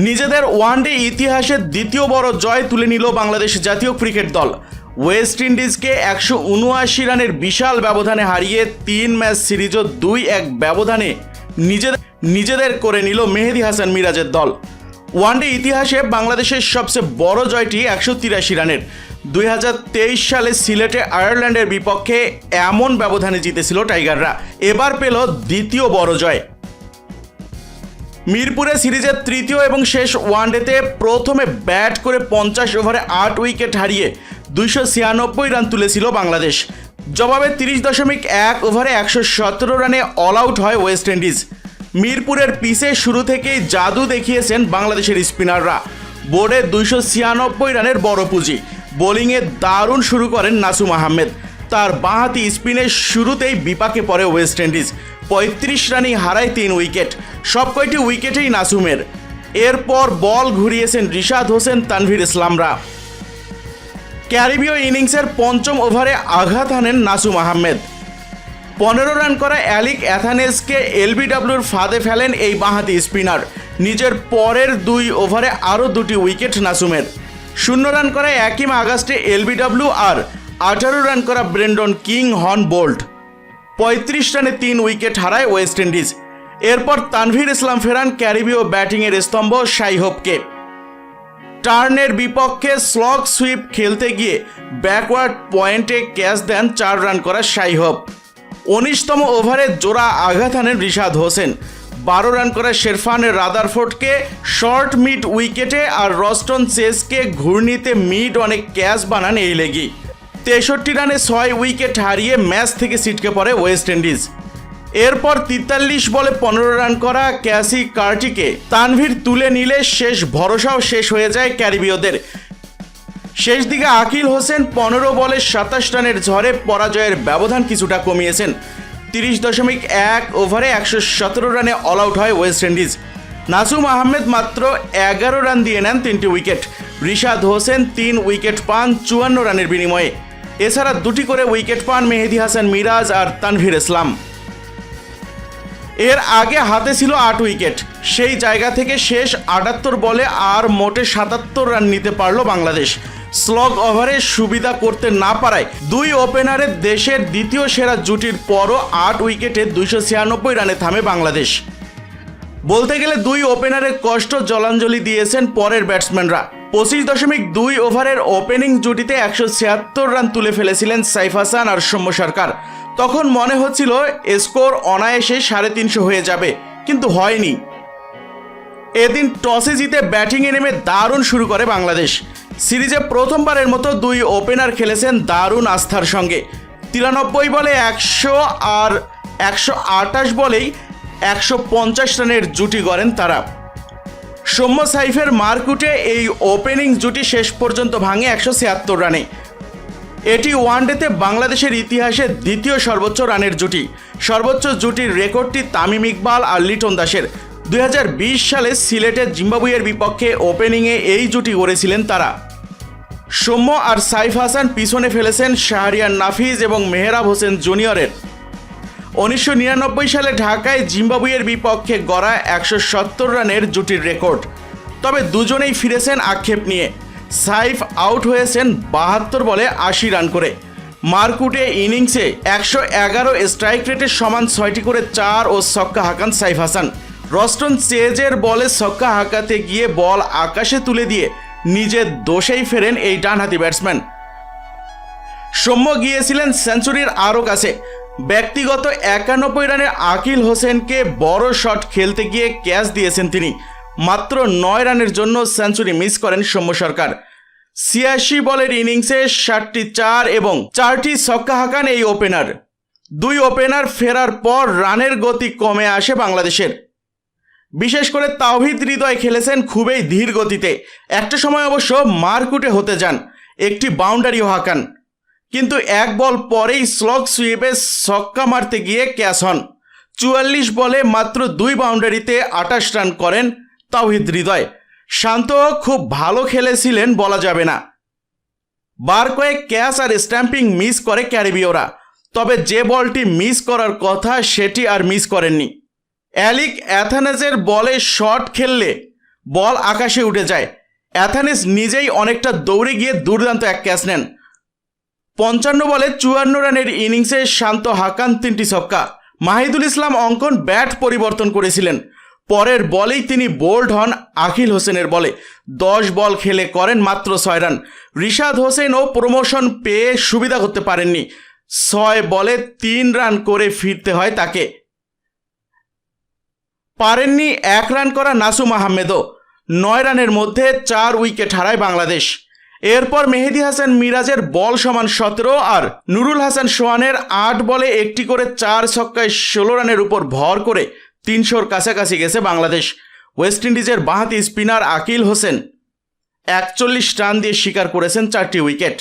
নিজেদের ওয়ানডে ইতিহাসের দ্বিতীয় বড় জয় তুলে নিল বাংলাদেশ জাতীয় ক্রিকেট দল। ওয়েস্ট ইন্ডিজকে 179 রানের বিশাল ব্যবধানে হারিয়ে 3 ম্যাচ সিরিজও 2-1 ব্যবধানে নিজেদের করে নিল মেহেদী হাসান মিরাজের দল। ওয়ানডে ইতিহাসে বাংলাদেশের সবচেয়ে বড় জয়টি 183 রানের। 2023 সালে সিলেটে আয়ারল্যান্ডের বিপক্ষে এমন ব্যবধানে জিতেছিল টাইগাররা। এবার পেল দ্বিতীয় বড় জয়। মিরপুরে সিরিজের তৃতীয় এবং শেষ ওয়ানডেতে প্রথমে ব্যাট করে 50 ওভারে 8 উইকেট হারিয়ে 296 রান তুলেছিল বাংলাদেশ। জবাবে 30.1 ওভারে 117 রানে অল আউট হয় ওয়েস্ট ইন্ডিজ। মিরপুরের পিচে শুরু থেকেই জাদু দেখিয়েছেন বাংলাদেশের স্পিনাররা। বোর্ডে 296 রানের বড় পুঁজি। বোলিংয়ে দারুণ শুরু করেন নাসুম আহমেদ। তার বাঁহাতি স্পিনের শুরুতেই বিপাকে পড়ে ওয়েস্ট ইন্ডিজ। 35 রানেই হারায় 3 উইকেট, সবকয়টি উইকেটেই নাসুমের। এরপর বল ঘুরিয়েছেন রিশাদ হোসেন, তানভীর ইসলামরা। ক্যারিবীয় ইনিংসের পঞ্চম ওভারে আঘাত হানেন নাসুম আহমেদ। 15 রান করা অ্যালিক অ্যাথানেসকে এলবিডব্লিউর ফাঁদে ফেলেন এই বাঁহাতি স্পিনার। নিজের পরের 2 ওভারে আরও 2টি উইকেট নাসুমের। 0 রান করা একিম আগস্টে এলবিডব্লিউ আর 18 রান করা ব্রেন্ডন কিং হন বোল্ড। 35 রানে 3 উইকেট হারায় ওয়েস্ট ইন্ডিজ। এরপর তানভীর ইসলাম ফেরান ক্যারিবীয় ব্যাটিংয়ের স্তম্ভ শাই হোপকে। টার্নের বিপক্ষে স্লগ সুইপ খেলতে গিয়ে ব্যাকওয়ার্ড পয়েন্টে ক্যাচ দেন 4 রান করা শাই হোপ। 19তম ওভারে জোড়া আঘাত হানেন রিশাদ হোসেন। 12 রান করা শেরফানের রাদারফোর্ডকে শর্ট মিড উইকেটে আর রস্টন চেজকে ঘূর্ণিতে মিড অনেক ক্যাচ বানান এই লেগি। 63 রানে 6 উইকেট হারিয়ে ম্যাচ থেকে ছিটকে পড়ে ওয়েস্ট ইন্ডিজ। এরপর 43 বলে 15 রান করা ক্যাসি কার্টিকে তানভীর তুলে নিলে শেষ ভরসাও শেষ হয়ে যায় ক্যারিবীয়দের। শেষ দিকে আকিল হোসেন 15 বলে 27 রানের ঝড়ে পরাজয়ের ব্যবধান কিছুটা কমিয়েছেন। 30.1 ওভারে 117 রানে অল আউট হয় ওয়েস্ট ইন্ডিজ। নাসুম আহমেদ মাত্র 11 রান দিয়ে নেন 3টি উইকেট। রিশাদ হোসেন 3 উইকেট পান 54 রানের বিনিময়ে। এছাড়া 2টি করে উইকেট পান মেহেদী হাসান মিরাজ আর তানভীর ইসলাম। এর আগে হাতে ছিল 8 উইকেট। সেই জায়গা থেকে শেষ 78 বলে আর মোটে 77 রান নিতে পারল বাংলাদেশ। স্লগ ওভারে সুবিধা করতে না পারায় 2 ওপেনারের দেশের দ্বিতীয় সেরা জুটির পরও 8 উইকেটে 296 রানে থামে বাংলাদেশ। বলতে গেলে 2 ওপেনারের কষ্ট জলাঞ্জলি দিয়েছেন পরের ব্যাটসম্যানরা। 25.2 ওভারের ওপেনিং জুটিতে 176 রান তুলে ফেলেছিলেন সাইফ হাসান আর সৌম্য সরকার। তখন মনে হচ্ছিল স্কোর অনায়াসে 350 হয়ে যাবে, কিন্তু হয়নি। এদিন টসে জিতে ব্যাটিংয়ে নেমে দারুণ শুরু করে বাংলাদেশ। সিরিজে প্রথমবারের মতো 2 ওপেনার খেলেছেন দারুণ আস্থার সঙ্গে। 93 বলে 100 আর 128 বলেই 150 রানের জুটি গড়েন তারা। সৌম্য সাইফের মারকুটে এই ওপেনিং জুটি শেষ পর্যন্ত ভাঙে 176 রানে। এটি ওয়ানডেতে বাংলাদেশের ইতিহাসে দ্বিতীয় সর্বোচ্চ রানের জুটি। সর্বোচ্চ জুটির রেকর্ডটি তামিম ইকবাল আর লিটন দাসের। 2020 সালে সিলেটে জিম্বাবুয়ের বিপক্ষে ওপেনিংয়ে এই জুটি গড়েছিলেন তারা। সৌম্য আর সাইফ হাসান পিছনে ফেলেছেন শাহরিয়ার নাফিজ এবং মেহরাব হোসেন জুনিয়রের 1999 সালে ঢাকায় জিম্বাবুয়ের বিপক্ষে গড়া 170 রানের জুটির রেকর্ড। তবে দুজনেই ফিরেছেন আক্ষেপ নিয়ে। সাইফ আউট হয়েছেন 72 বলে 80 রান করে। মারকুটে ইনিংসে 111 স্ট্রাইক রেটের সমান 6টি করে 4 ও ছক্কা হাঁকান সাইফ হাসান। রস্টন চেজের বলে ছক্কা হাঁকাতে গিয়ে বল আকাশে তুলে দিয়ে নিজের দোষেই ফেরেন এই ডানহাতি ব্যাটসম্যান। সৌম্য গিয়েছিলেন সেঞ্চুরির আরও কাছে। ব্যক্তিগত 91 রানে আকিল হোসেনকে বড় শট খেলতে গিয়ে ক্যাচ দিয়েছেন তিনি। মাত্র 9 রানের জন্য সেঞ্চুরি মিস করেন সৌম্য সরকার। 86 বলের ইনিংসে 7টি 4 এবং 4টি ছক্কা হাঁকান এই ওপেনার। 2 ওপেনার ফেরার পর রানের গতি কমে আসে বাংলাদেশের। বিশেষ করে তাওহিদ হৃদয় খেলেছেন খুবই ধীর গতিতে। একটা সময় অবশ্য মারকুটে হতে যান, একটি বাউন্ডারিও হাঁকান, কিন্তু 1 বল পরেই স্লগ সুইপে ছক্কা মারতে গিয়ে ক্যাচ হন। 44 বলে মাত্র 2 বাউন্ডারিতে 28 রান করেন তাওহিদ হৃদয়। শান্ত খুব ভালো খেলেছিলেন বলা যাবে না। বার কয়েক ক্যাচ আর স্ট্যাম্পিং মিস করে ক্যারিবীয়রা। তবে যে বলটি মিস করার কথা সেটি আর মিস করেননি। অ্যালিক অ্যাথানেজের বলে শট খেললে বল আকাশে উঠে যায়। অ্যাথানেস নিজেই অনেকটা দৌড়ে গিয়ে দুর্দান্ত এক ক্যাচ নেন। 55 বলে 54 রানের ইনিংসে শান্ত হাকান 3টি ছক্কা। মাহিদুল ইসলাম অঙ্কন ব্যাট পরিবর্তন করেছিলেন। পরের বলেই তিনি বোল্ড হন আকিল হোসেনের বলে। 10 বল খেলে করেন মাত্র 6 রান। রিশাদ হোসেনও প্রমোশন পেয়ে সুবিধা করতে পারেননি। 6 বলে 3 রান করে ফিরতে হয় তাকে। পারেননি 1 রান করা নাসুম আহমেদও। 9 রানের মধ্যে 4 উইকেট হারায় বাংলাদেশ। এরপর মেহেদী হাসান মিরাজের বল সমান 17 আর নুরুল হাসান সোহানের 8 বলে একটি করে 4 ছক্কায় 16 রানের উপর ভর করে 300-র কাছাকাছি গেছে বাংলাদেশ। ওয়েস্ট ইন্ডিজের বাঁহাতি স্পিনার আকিল হোসেন 41 রান দিয়ে শিকার করেছেন 4টি উইকেট।